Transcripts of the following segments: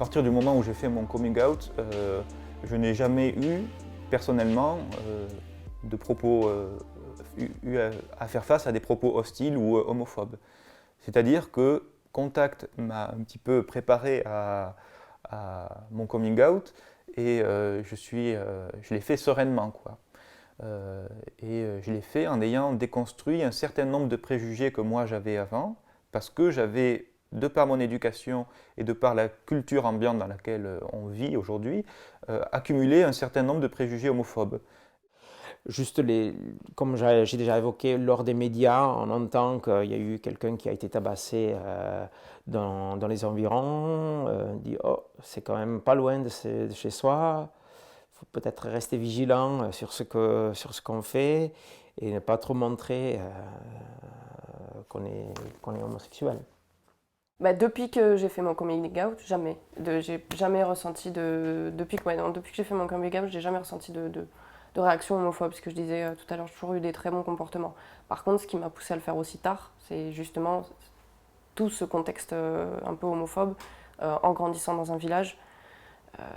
partir du moment où j'ai fait mon coming out, je n'ai jamais eu, personnellement, de propos, eu à faire face à des propos hostiles ou homophobes. C'est-à-dire que Contact m'a un petit peu préparé à mon coming out et je l'ai fait sereinement, quoi. Je l'ai fait en ayant déconstruit un certain nombre de préjugés que moi j'avais avant, parce que j'avais, de par mon éducation et de par la culture ambiante dans laquelle on vit aujourd'hui, accumulé un certain nombre de préjugés homophobes. Juste comme j'ai déjà évoqué, lors des médias, on entend qu'il y a eu quelqu'un qui a été tabassé dans les environs. On dit, oh, c'est quand même pas loin de chez soi. Il faut peut-être rester vigilant sur ce qu'on fait et ne pas trop montrer qu'on est homosexuel. Bah, depuis que j'ai fait mon coming out, jamais. J'ai jamais ressenti depuis que j'ai fait mon coming out, j'ai jamais ressenti de réaction homophobe. Ce que je disais tout à l'heure, j'ai toujours eu des très bons comportements. Par contre, ce qui m'a poussé à le faire aussi tard, c'est justement tout ce contexte un peu homophobe. En grandissant dans un village,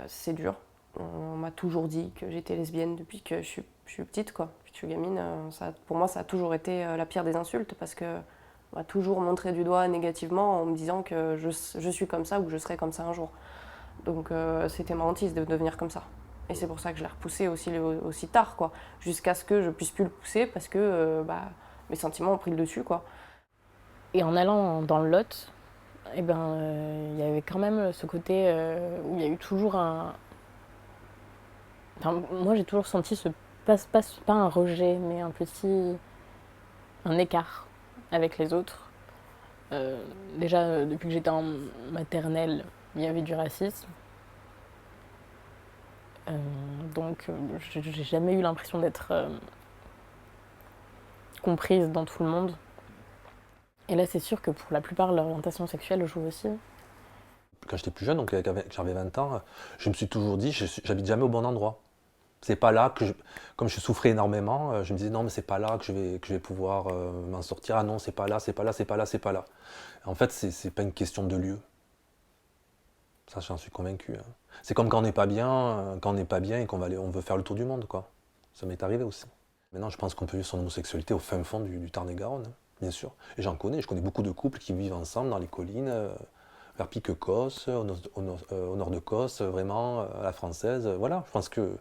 c'est dur. On m'a toujours dit que j'étais lesbienne depuis que je suis petite, quoi. Depuis que je suis gamine. Pour moi, ça a toujours été la pire des insultes parce que on m'a toujours montré du doigt négativement en me disant que je suis comme ça ou que je serai comme ça un jour. Donc c'était ma hantise de devenir comme ça. Et c'est pour ça que je l'ai repoussé aussi tard, quoi. Jusqu'à ce que je puisse plus le pousser parce que mes sentiments ont pris le dessus, quoi. Et en allant dans le Lot, eh ben, y avait quand même ce côté où il y a eu toujours un... Enfin, moi, j'ai toujours senti pas un rejet, mais un écart avec les autres. Déjà, depuis que j'étais en maternelle, il y avait du racisme. Donc, j'ai jamais eu l'impression d'être comprise dans tout le monde. Et là, c'est sûr que pour la plupart, l'orientation sexuelle joue aussi. Quand j'étais plus jeune, donc j'avais 20 ans, je me suis toujours dit, j'habite jamais au bon endroit. C'est pas là comme je souffrais énormément, je me disais non mais c'est pas là que je vais pouvoir m'en sortir. Ah non, c'est pas là, c'est pas là, c'est pas là, c'est pas là. En fait, c'est pas une question de lieu. Ça, j'en suis convaincu. Hein. C'est comme quand on n'est pas bien, et on veut faire le tour du monde, quoi. Ça m'est arrivé aussi. Maintenant, je pense qu'on peut vivre son homosexualité au fin fond du Tarn-et-Garonne, hein, bien sûr. Et je connais beaucoup de couples qui vivent ensemble dans les collines, vers Piquecos, au nord de Cos, vraiment, à la française. Voilà, je pense que...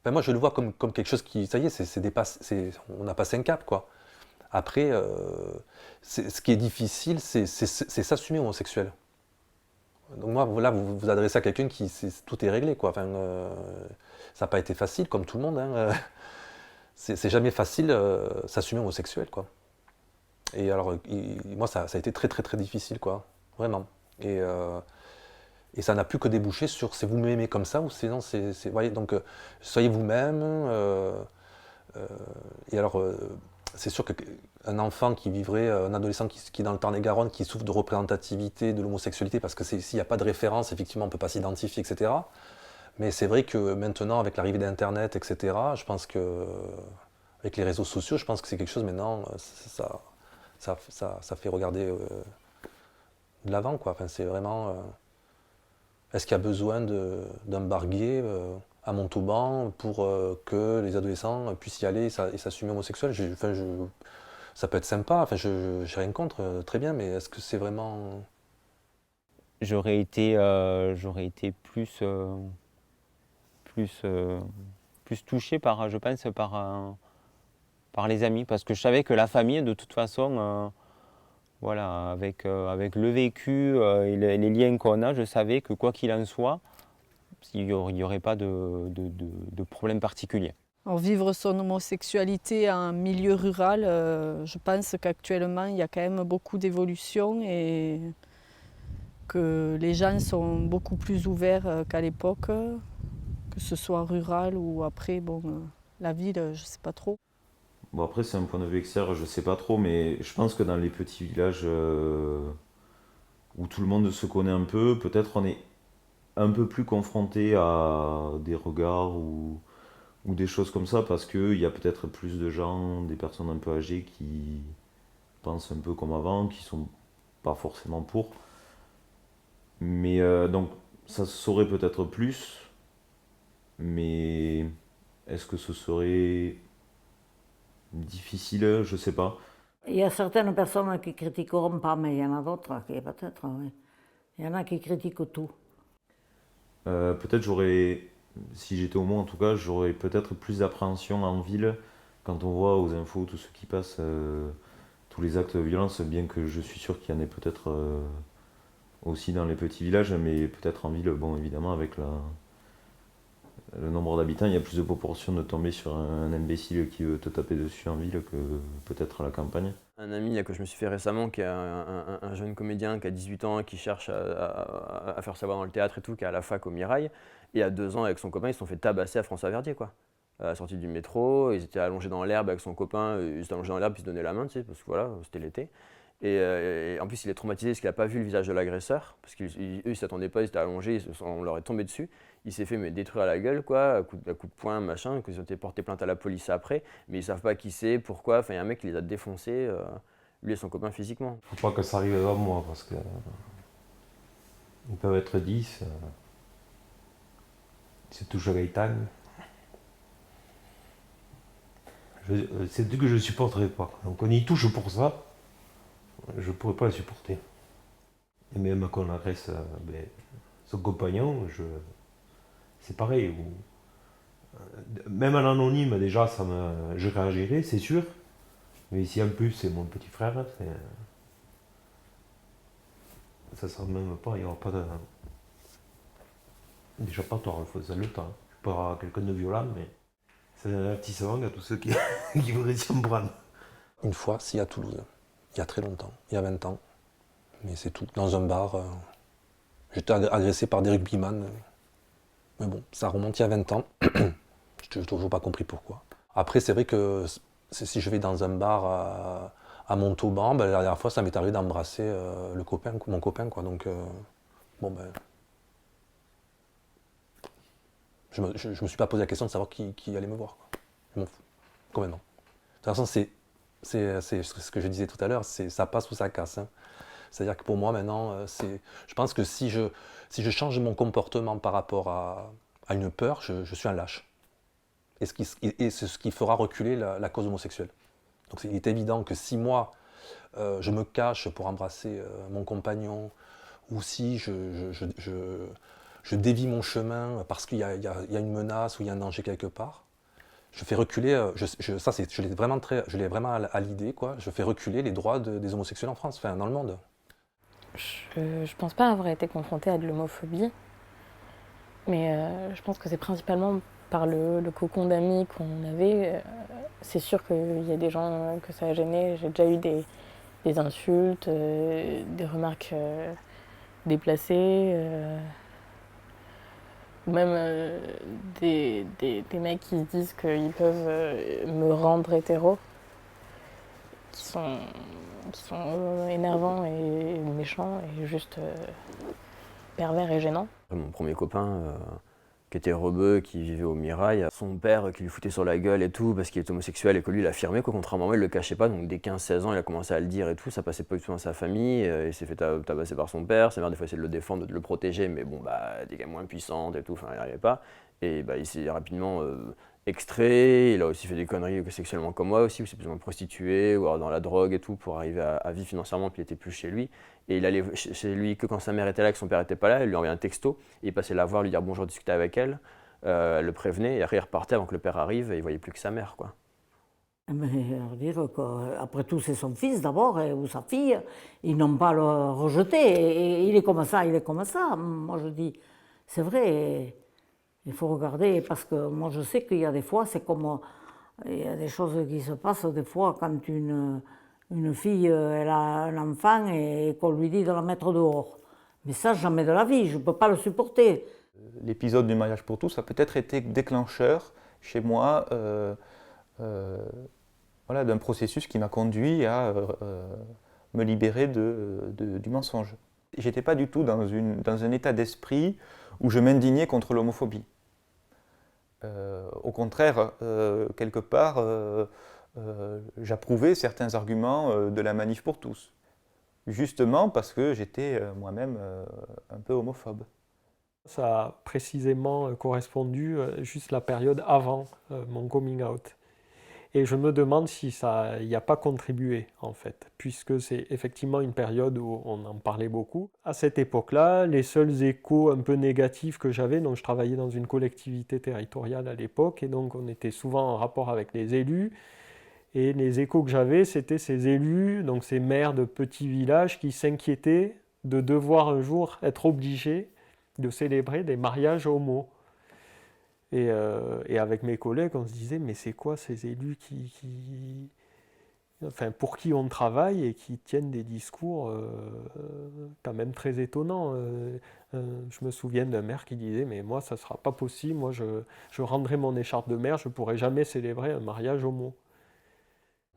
Ben moi, je le vois comme quelque chose qui, ça y est, on a passé un cap, quoi. Après, ce qui est difficile, c'est s'assumer homosexuel. Donc moi, là, vous vous adressez à quelqu'un tout est réglé, quoi. Enfin, ça n'a pas été facile, comme tout le monde. Hein. C'est jamais facile s'assumer homosexuel, quoi. Et alors, moi, ça a été très, très, très difficile, quoi. Vraiment. Et ça n'a plus que débouché sur c'est vous m'aimez comme ça ou sinon voyez, donc soyez vous-même. Et alors, c'est sûr qu'un enfant qui vivrait, un adolescent qui est dans le Tarn-et-Garonne, qui souffre de représentativité de l'homosexualité, parce que s'il n'y a pas de référence, effectivement, on ne peut pas s'identifier, etc. Mais c'est vrai que maintenant, avec l'arrivée d'Internet, etc., je pense que, avec les réseaux sociaux, je pense que c'est quelque chose maintenant, ça fait regarder de l'avant, quoi. Enfin, c'est vraiment. Est-ce qu'il y a besoin d'un barguet à Montauban pour que les adolescents puissent y aller et s'assumer homosexuels? Ça peut être sympa, enfin, j'ai rien contre, très bien, mais est-ce que c'est vraiment... J'aurais été plus touché par, je pense, par les amis, parce que je savais que la famille, de toute façon, voilà, avec le vécu et les liens qu'on a, je savais que quoi qu'il en soit, il n'y aurait pas de problème particulier. Alors, vivre son homosexualité en milieu rural, je pense qu'actuellement il y a quand même beaucoup d'évolution et que les gens sont beaucoup plus ouverts qu'à l'époque, que ce soit rural ou après, la ville, je ne sais pas trop. Bon, après, c'est un point de vue extérieur, je sais pas trop, mais je pense que dans les petits villages où tout le monde se connaît un peu, peut-être on est un peu plus confronté à des regards ou des choses comme ça, parce qu'il y a peut-être plus de gens, des personnes un peu âgées qui pensent un peu comme avant, qui sont pas forcément pour. Mais donc, ça se saurait peut-être plus, mais est-ce que ce serait difficile? Je sais pas. Il y a certaines personnes qui critiqueront pas, mais il y en a d'autres qui peut-être, oui. Il y en a qui critiquent tout. Peut-être si j'étais homo en tout cas, j'aurais peut-être plus d'appréhension en ville quand on voit aux infos tout ce qui passe, tous les actes de violence, bien que je suis sûr qu'il y en ait peut-être aussi dans les petits villages, mais peut-être en ville, bon évidemment avec le nombre d'habitants, il y a plus de proportions de tomber sur un imbécile qui veut te taper dessus en ville que peut-être à la campagne. Un ami là, que je me suis fait récemment, qui est un jeune comédien qui a 18 ans, qui cherche à faire savoir dans le théâtre et tout, qui est à la fac au Mirail, et à 2 ans avec son copain, ils se sont fait tabasser à François-Verdier, quoi. À la sortie du métro, ils étaient allongés dans l'herbe avec son copain, ils étaient allongés dans l'herbe, ils se donnaient la main, tu sais, parce que voilà, c'était l'été. Et en plus, il est traumatisé parce qu'il n'a pas vu le visage de l'agresseur, parce qu'eux, ils ne s'attendaient pas, ils étaient allongés, on leur est tombé dessus. Il s'est fait détruire la gueule, quoi, à coup de poing, machin, qu'ils ont été portés plainte à la police après, mais ils ne savent pas qui c'est, pourquoi. Enfin, il y a un mec qui les a défoncés, lui et son copain physiquement. Faut pas que ça arrive à moi, parce que ils peuvent être 10. C'est toujours Gaëtan. C'est tout que je ne supporterai pas. Donc on y touche pour ça. Je ne pourrais pas le supporter. Et même quand on agresse son compagnon, c'est pareil. Même en anonyme, déjà, je réagirais, c'est sûr. Mais si en plus c'est mon petit frère, ça ne sera même pas, il n'y aura pas de... Déjà pas tort, il faut ça le temps. Je ne suis pas quelqu'un de violent, mais c'est un avertissement à tous ceux qui voudraient s'en prendre. Une fois, si à Toulouse, il y a très longtemps, il y a 20 ans, mais c'est tout. Dans un bar, j'étais agressé par des rugbyman. Mais bon, ça remonte il y a 20 ans. Je n'ai toujours pas compris pourquoi. Après, c'est vrai que si je vais dans un bar à Montauban, la dernière fois, ça m'est arrivé d'embrasser mon copain, quoi. Donc, bon, ben... Je me suis pas posé la question de savoir qui allait me voir, quoi. Je m'en fous, complètement. De toute façon, c'est ce que je disais tout à l'heure, ça passe ou ça casse, hein. C'est-à-dire que pour moi, maintenant, je pense que si je change mon comportement par rapport à une peur, je suis un lâche. Et c'est ce qui fera reculer la cause homosexuelle. Donc il est évident que si moi, je me cache pour embrasser mon compagnon, ou si je dévie mon chemin parce qu'il y a une menace ou il y a un danger quelque part, je fais reculer, je l'ai vraiment à l'idée, quoi. Je fais reculer les droits des homosexuels en France, enfin dans le monde. Je pense pas avoir été confrontée à de l'homophobie, mais je pense que c'est principalement par le cocon d'amis qu'on avait. C'est sûr qu'il y a des gens que ça a gêné. J'ai déjà eu des insultes, des remarques déplacées, ou même des mecs qui se disent qu'ils peuvent me rendre hétéro, qui sont énervants et méchants et juste pervers et gênants. Mon premier copain, qui était rebeu, qui vivait au Mirail, son père qui lui foutait sur la gueule et tout parce qu'il était homosexuel et que lui il affirmait, quoi, contrairement à moi il le cachait pas, donc dès 15-16 ans il a commencé à le dire et tout, ça passait pas du tout dans sa famille, il s'est fait tabasser par son père, sa mère des fois essayait de le défendre, de le protéger, mais bon bah elle était quand même moins puissante et tout, enfin il n'y arrivait pas, et bah il s'est rapidement extrait, il a aussi fait des conneries sexuellement comme moi aussi, où il s'est plus ou moins prostitué, ou alors dans la drogue et tout, pour arriver à vivre financièrement, puis il était plus chez lui. Et il allait chez lui que quand sa mère était là, que son père n'était pas là, il lui envoyait un texto, et il passait la voir, lui dire bonjour, discuter avec elle, elle le prévenait, et après il repartait avant que le père arrive, et il voyait plus que sa mère, quoi. Mais dire qu'après tout, c'est son fils d'abord, ou sa fille, ils n'ont pas le rejeté, et il est comme ça, il est comme ça. Moi je dis, c'est vrai, il faut regarder, parce que moi je sais qu'il y a des fois, c'est comme, il y a des choses qui se passent des fois quand une fille, elle a un enfant et qu'on lui dit de la mettre dehors. Mais ça, jamais de la vie, je ne peux pas le supporter. L'épisode du mariage pour tous a peut-être été déclencheur chez moi d'un processus qui m'a conduit à me libérer du mensonge. J'étais pas du tout dans un état d'esprit où je m'indignais contre l'homophobie. Au contraire, quelque part, j'approuvais certains arguments de la manif pour tous. justement parce que j'étais moi-même un peu homophobe. Ça a précisément correspondu juste la période avant mon coming out. Et je me demande si ça n'y a pas contribué, en fait, puisque c'est effectivement une période où on en parlait beaucoup. À cette époque-là, les seuls échos un peu négatifs que j'avais, donc je travaillais dans une collectivité territoriale à l'époque, et donc on était souvent en rapport avec les élus, et les échos que j'avais, c'était ces élus, donc ces maires de petits villages qui s'inquiétaient de devoir un jour être obligés de célébrer des mariages homo. Et avec mes collègues, on se disait, mais c'est quoi ces élus pour qui on travaille et qui tiennent des discours quand même très étonnants. Je me souviens d'un maire qui disait, mais moi, ça ne sera pas possible, moi, je rendrai mon écharpe de maire, je ne pourrai jamais célébrer un mariage homo.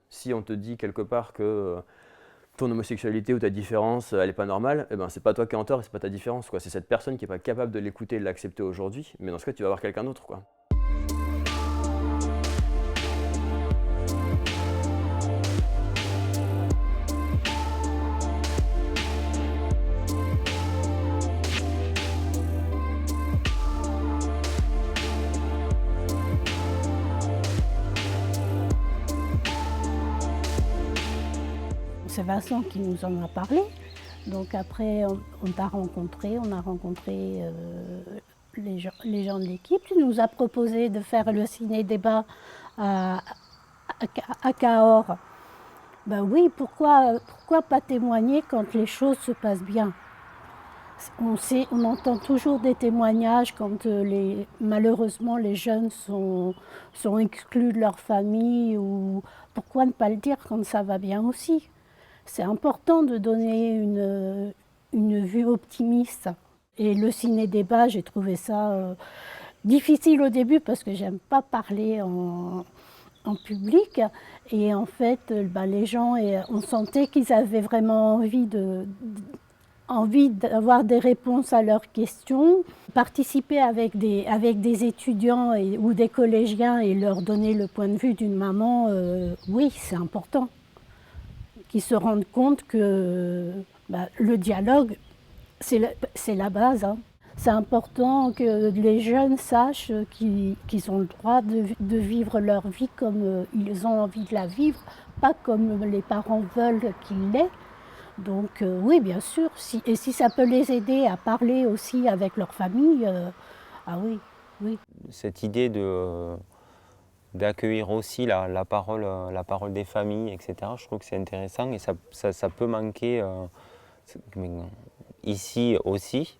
Si on te dit quelque part que ton homosexualité ou ta différence, elle n'est pas normale, eh ben, c'est pas toi qui es en tort et c'est pas ta différence, quoi. C'est cette personne qui n'est pas capable de l'écouter et de l'accepter aujourd'hui, mais dans ce cas, tu vas voir quelqu'un d'autre, quoi. C'est Vincent qui nous en a parlé. Donc après, on t'a rencontré, on a rencontré les gens de l'équipe. Tu nous as proposé de faire le ciné-débat à Cahors. Ben oui, pourquoi pas témoigner quand les choses se passent bien? On entend toujours des témoignages quand malheureusement les jeunes sont exclus de leur famille, ou pourquoi ne pas le dire quand ça va bien aussi? C'est important de donner une vue optimiste. Et le ciné-débat, j'ai trouvé ça difficile au début parce que j'aime pas parler en public. Et en fait, les gens, on sentait qu'ils avaient vraiment envie d'avoir des réponses à leurs questions. Participer avec des étudiants ou des collégiens et leur donner le point de vue d'une maman, oui, c'est important. Qu'ils se rendent compte que le dialogue, c'est la base. Hein. C'est important que les jeunes sachent qu'ils ont le droit de vivre leur vie comme ils ont envie de la vivre, pas comme les parents veulent qu'ils l'aient. Donc oui, bien sûr, si ça peut les aider à parler aussi avec leur famille, ah oui, oui. Cette idée d'accueillir aussi la parole des familles, etc. Je trouve que c'est intéressant et ça peut manquer ici aussi,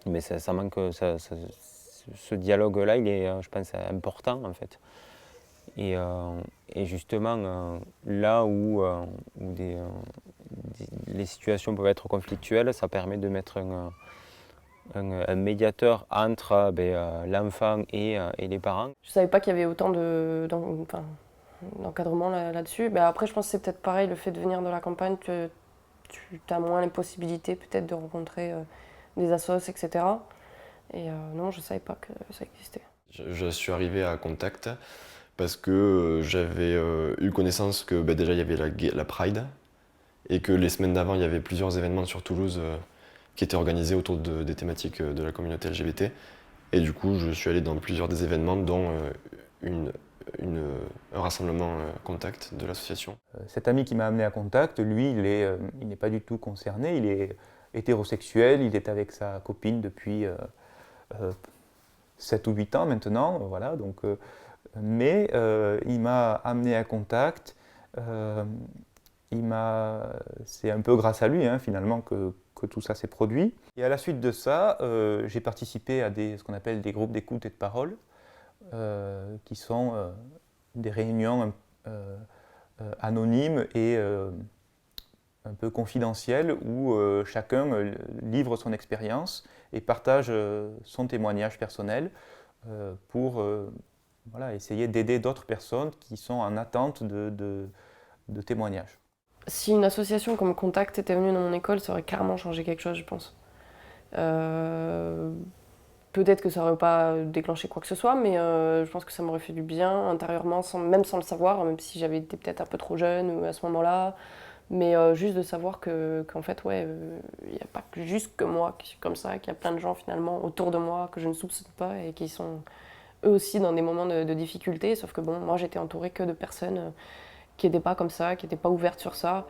mais ça manque, ce dialogue-là, il est, je pense, important en fait. Et justement, là où les situations peuvent être conflictuelles, ça permet de mettre un médiateur entre l'enfant et les parents. Je ne savais pas qu'il y avait autant d'encadrement là-dessus. Après, je pense que c'est peut-être pareil, le fait de venir de la campagne, tu as moins les possibilités peut-être de rencontrer des assos, etc. Et non, je ne savais pas que ça existait. Je suis arrivé à Contact parce que j'avais eu connaissance que déjà il y avait la Pride et que les semaines d'avant il y avait plusieurs événements sur Toulouse qui étaient organisés autour des thématiques de la communauté LGBT. Et du coup, je suis allé dans plusieurs des événements, dont un rassemblement Contact de l'association. Cet ami qui m'a amené à Contact, lui, il n'est pas du tout concerné, il est hétérosexuel, il est avec sa copine depuis 7 ou 8 ans maintenant, voilà, donc, mais il m'a amené à Contact, c'est un peu grâce à lui finalement que tout ça s'est produit. Et à la suite de ça, j'ai participé à ce qu'on appelle des groupes d'écoute et de parole, qui sont des réunions anonymes et un peu confidentielles où chacun livre son expérience et partage son témoignage personnel pour essayer d'aider d'autres personnes qui sont en attente de témoignages. Si une association comme Contact était venue dans mon école, ça aurait carrément changé quelque chose, je pense. Peut-être que ça n'aurait pas déclenché quoi que ce soit, mais je pense que ça m'aurait fait du bien intérieurement, même sans le savoir, même si j'avais été peut-être un peu trop jeune à ce moment-là. Mais juste de savoir qu'en fait, ouais, il n'y a pas juste que moi qui suis comme ça, qu'il y a plein de gens finalement autour de moi que je ne soupçonne pas et qui sont eux aussi dans des moments de difficulté. Sauf que bon, moi j'étais entourée que de personnes qui n'étaient pas comme ça, qui n'étaient pas ouvertes sur ça.